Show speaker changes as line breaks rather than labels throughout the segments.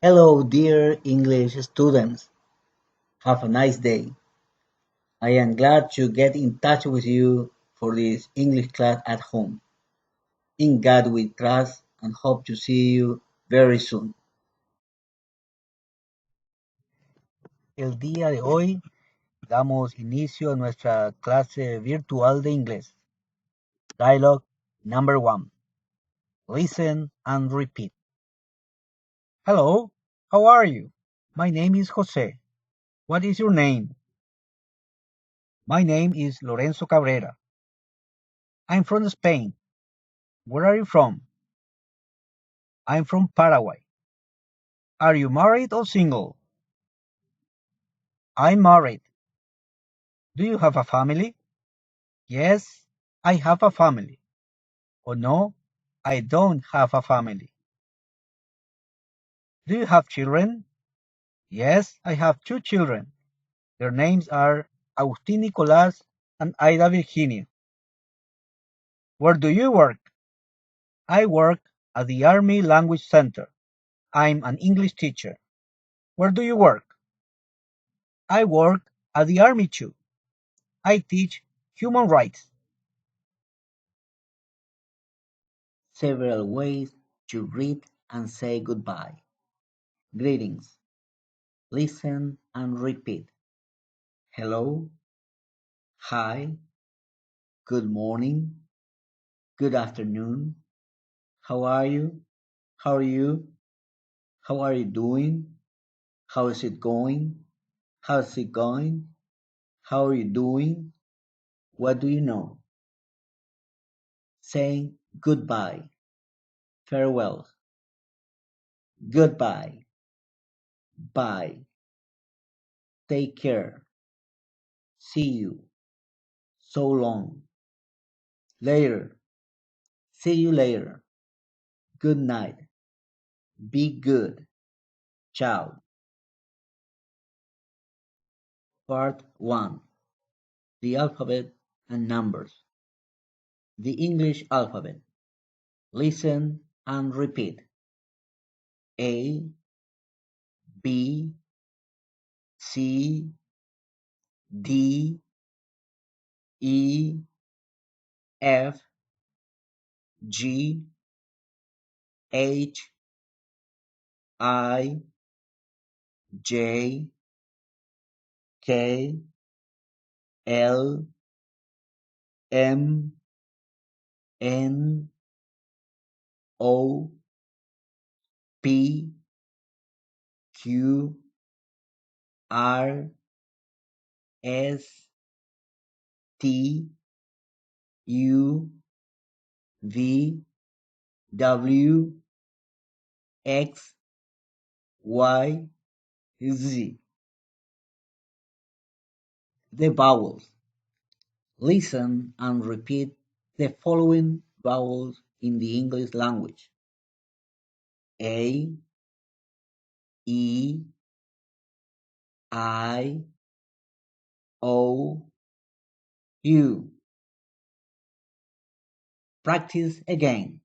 Hello, dear English students. Have a nice day. I am glad to get in touch with you for this English class at home. In God we trust and hope to see you very soon. El día de hoy damos inicio a nuestra clase virtual de inglés. Dialogue number 1. Listen and repeat. Hello, how are you? My name is Jose. What is your name? My name is Lorenzo Cabrera. I'm from Spain. Where are you from? I'm from Paraguay. Are you married or single? I'm married. Do you have a family? Yes, I have a family. Oh no, I don't have a family. Do you have children? Yes, I have two children. Their names are Agustin Nicolás and Aida Virginia. Where do you work? I work at the Army Language Center. I'm an English teacher. Where do you work? I work at the Army too. I teach human rights. Several ways to greet and say goodbye. Greetings. Listen and repeat. Hello, hi, good morning, good afternoon. How are you? How are you? How are you doing? How is it going? How's it going? How are you doing? What do you know? Saying goodbye, farewell, goodbye, bye, take care, see you, so long, later, see you later, good night, be good, ciao. Part 1. The alphabet and numbers. The English alphabet. Listen and repeat. A, B, C, D, E, F, G, H, I, J, K, L, M, N, O, P, Q, R, S, T, U, V, W, X, Y, Z. The vowels. Listen and repeat the following vowels in the English language. A, E, I, O, U. Practice again.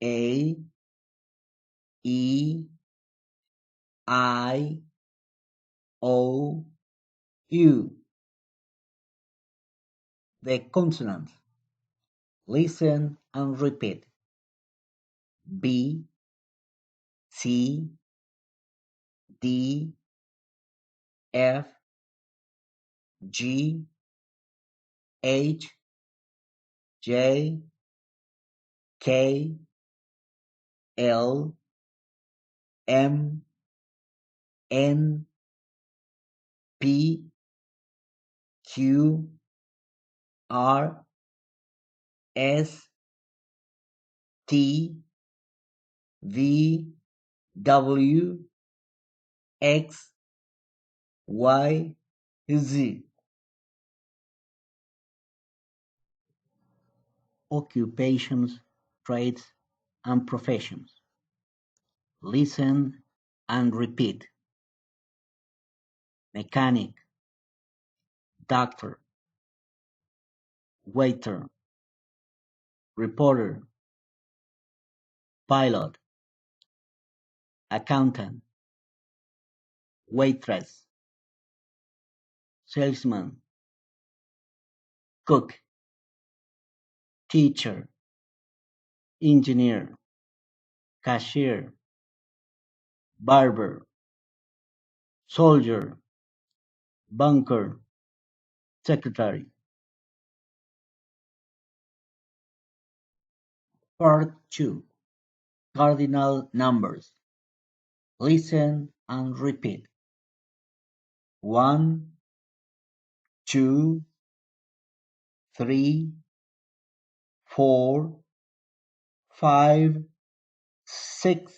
A, E, I, O, U. The consonants. Listen and repeat. B, C, D, F, G, H, J, K, L, M, N, P, Q, R, S, T, V, W, X, Y, Z. Occupations, trades, and professions. Listen and repeat. Mechanic, doctor, waiter, reporter, pilot, accountant, waitress, salesman, cook, teacher, engineer, cashier, barber, soldier, banker, secretary. Part 2. Cardinal numbers. Listen and repeat. 1, 2, 3, 4, 5, 6,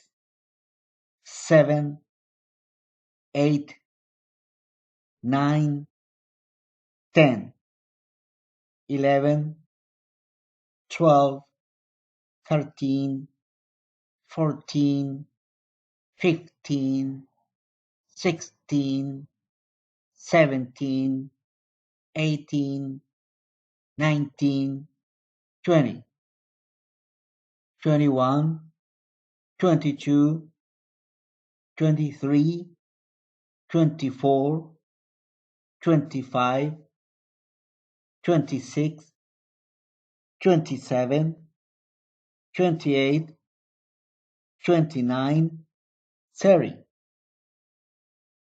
7, 8, 9, 10, 11, 12, 13, 14, 15, 16, 17, 18, 19, 20, 21, 22, 23, 24, 25, 26, 27, 28, 29, 30,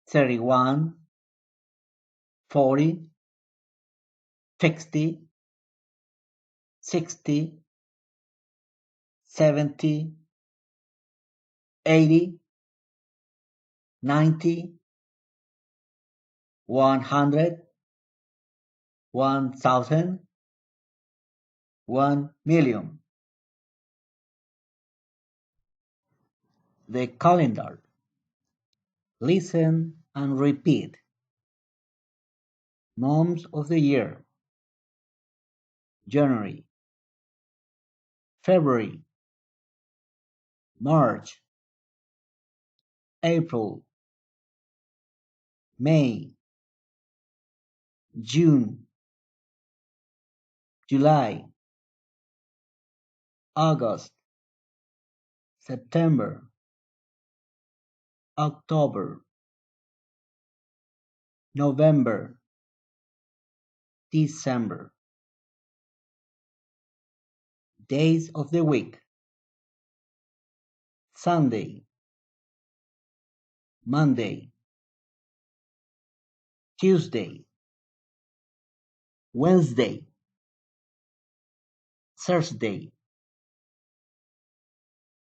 31, 40, 60, 60, 70, 80, 90, 100, 1000, 1,000,000. The calendar. Listen and repeat. Months of the year: January, February, March, April, May, June, July, August, September, October, November, December. Days of the week: Sunday, Monday, Tuesday, Wednesday, Thursday,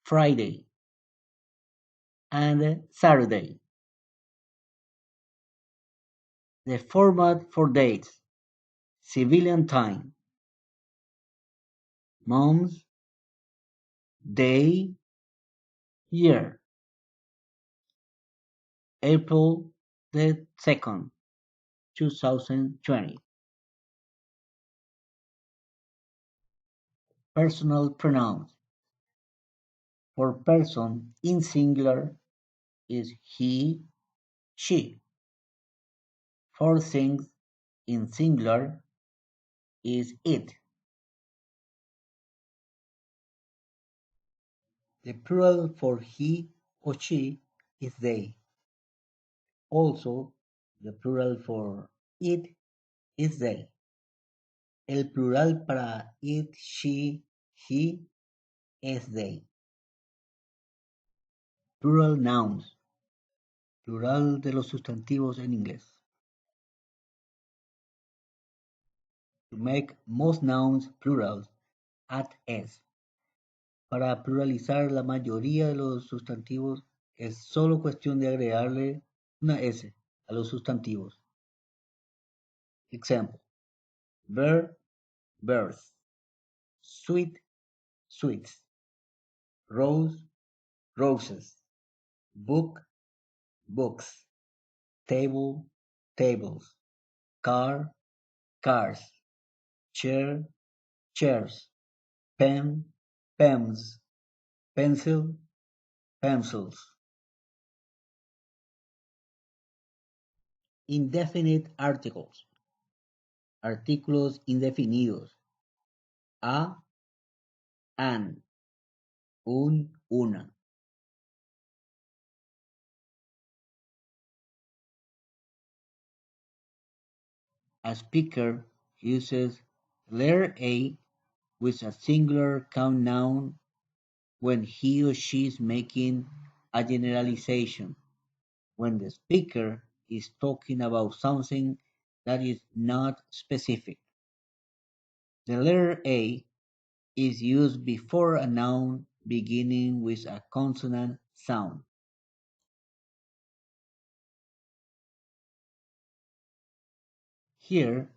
Friday, and Saturday. The format for dates: civilian time, month, day, year. April the 2nd, 2020. Personal pronouns. For person in singular is he, she. For things in singular is it. The plural for he or she is they. Also, the plural for it is they. El plural para it, she, he es they. Plural nouns. Plural de los sustantivos en inglés. To make most nouns plural, add s. Para pluralizar la mayoría de los sustantivos es solo cuestión de agregarle una s a los sustantivos. Example: bird, birds; sweet, sweets; rose, roses; book, books; table, tables; car, cars; chair, chairs; pen, pens; pencil, pencils. Indefinite articles. Artículos indefinidos: a, an, un, una. A speaker uses letter A with a singular count noun when he or she is making a generalization, when the speaker is talking about something that is not specific. The letter A is used before a noun beginning with a consonant sound. Here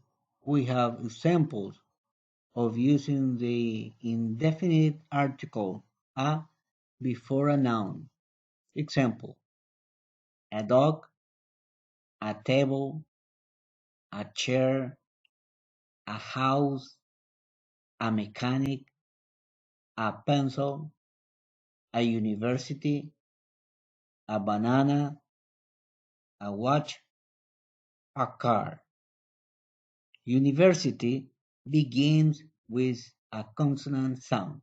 we have examples of using the indefinite article a before a noun. Example: a dog, a table, a chair, a house, a mechanic, a pencil, a university, a banana, a watch, a car. University begins with a consonant sound.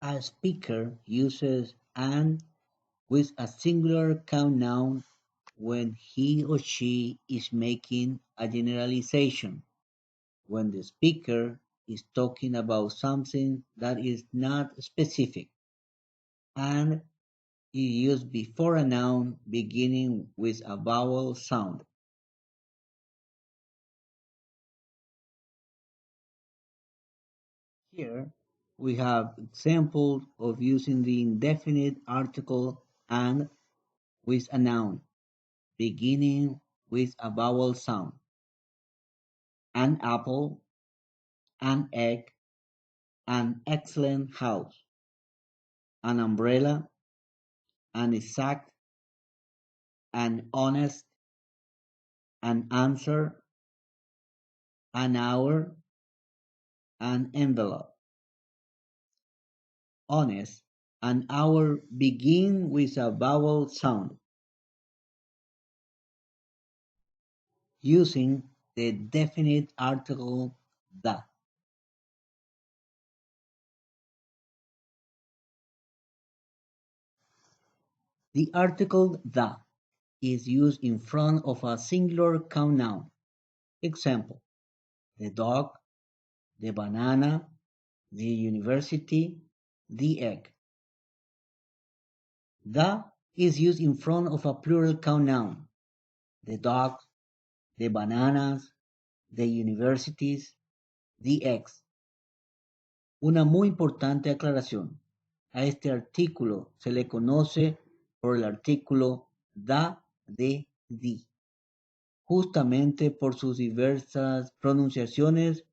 A speaker uses an with a singular count noun when he or she is making a generalization, when the speaker is talking about something that is not specific, and is used before a noun beginning with a vowel sound. Here we have examples of using the indefinite article and with a noun beginning with a vowel sound. An apple, an egg, an excellent house, an umbrella, an exact, an honest, an answer, an hour, an envelope. Honest and hour begin with a vowel sound using the definite article the. The article the is used in front of a singular count noun. Example: the dog, the banana, the university, the egg. The is used in front of a plural count noun. The dogs, the bananas, the universities, the eggs. Una muy importante aclaración. A este artículo se le conoce por el artículo da, de, di, justamente por sus diversas pronunciaciones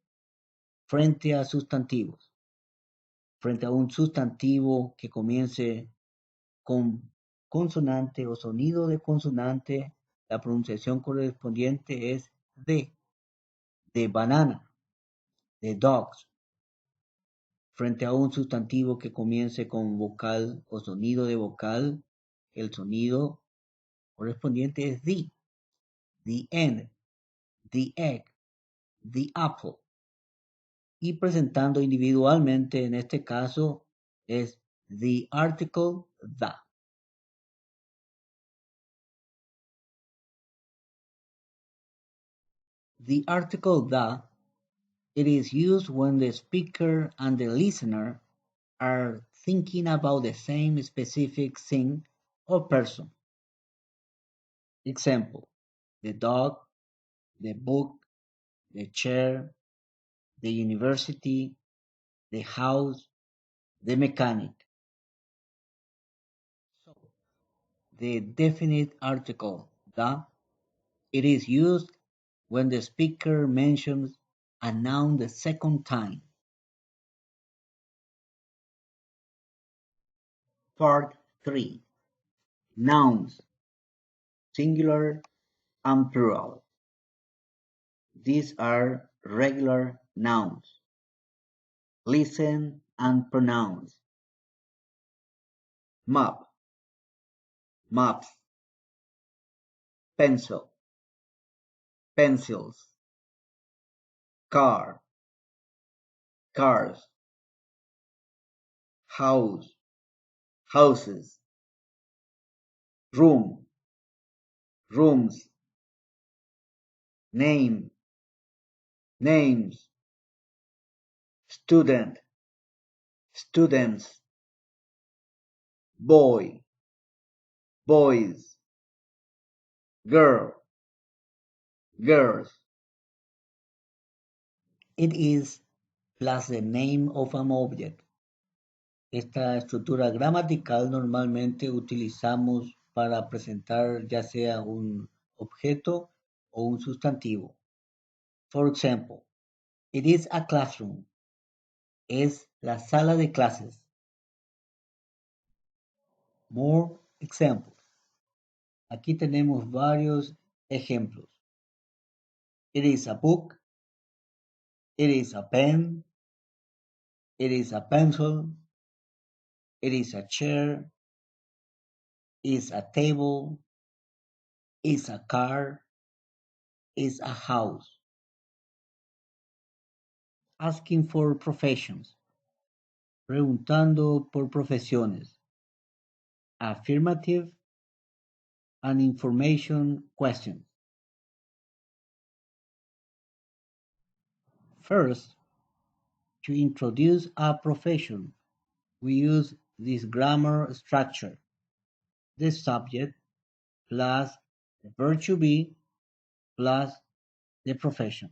frente a sustantivos. Frente a un sustantivo que comience con consonante o sonido de consonante, la pronunciación correspondiente es de banana, de dogs. Frente a un sustantivo que comience con vocal o sonido de vocal, el sonido correspondiente es the end, the egg, the apple. Y presentando individualmente, en este caso, es the article the. The article the, it is used when the speaker and the listener are thinking about the same specific thing or person. Example: the dog, the book, the chair, the university, the house, the mechanic. So, the definite article the, it is used when the speaker mentions a noun the second time. Part 3. Nouns, singular and plural. These are regular nouns. Listen and pronounce. Map, maps. Pencil, pencils. Car, cars. House, houses. room, rooms, name, names, student, students, boy, boys, girl, girls. It is plus the name of an object. Esta estructura gramatical normalmente utilizamos para presentar ya sea un objeto o un sustantivo. For example, it is a classroom. Es la sala de clases. More examples. Aquí tenemos varios ejemplos. It is a book. It is a pen. It is a pencil. It is a chair. Is a table. Is a car. Is a house. Asking for professions. Preguntando por profesiones. Affirmative and information questions. First, to introduce a profession, we use this grammar structure. The subject plus the verb to be plus the profession.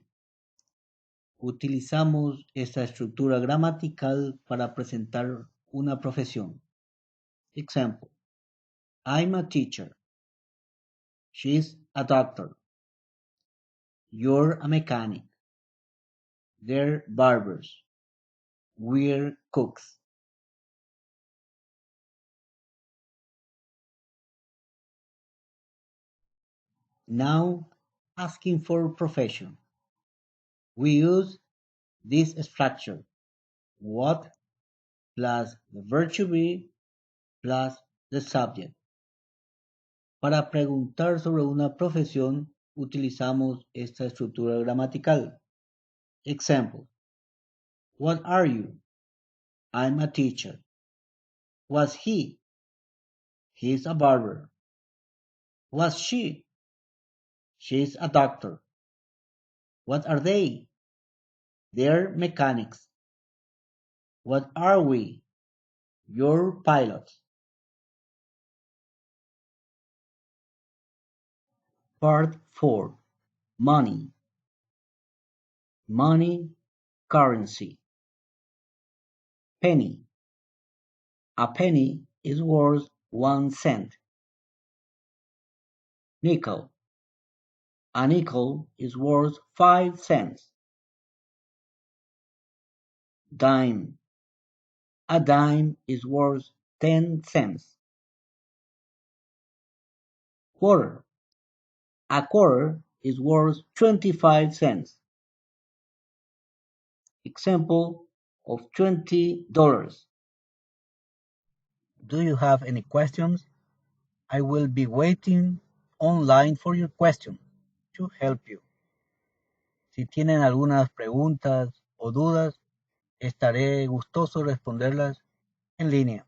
Utilizamos esta estructura gramatical para presentar una profesión. Example, I'm a teacher. She's a doctor. You're a mechanic. They're barbers. We're cooks. Now, asking for profession. We use this structure. What plus the verb to be plus the subject. Para preguntar sobre una profesión, utilizamos esta estructura gramatical. Example. What are you? I'm a teacher. Was he? He's a barber. Was she? She's a doctor. What are they? They're mechanics. What are we? You're pilots. Part 4. Money. Money, currency. Penny. A penny is worth 1 cent. Nickel. A nickel is worth 5 cents. Dime. A dime is worth 10 cents. Quarter. A quarter is worth 25 cents. Example of $20. Do you have any questions? I will be waiting online for your question to help you. Si tienen algunas preguntas o dudas, estaré gustoso responderlas en línea.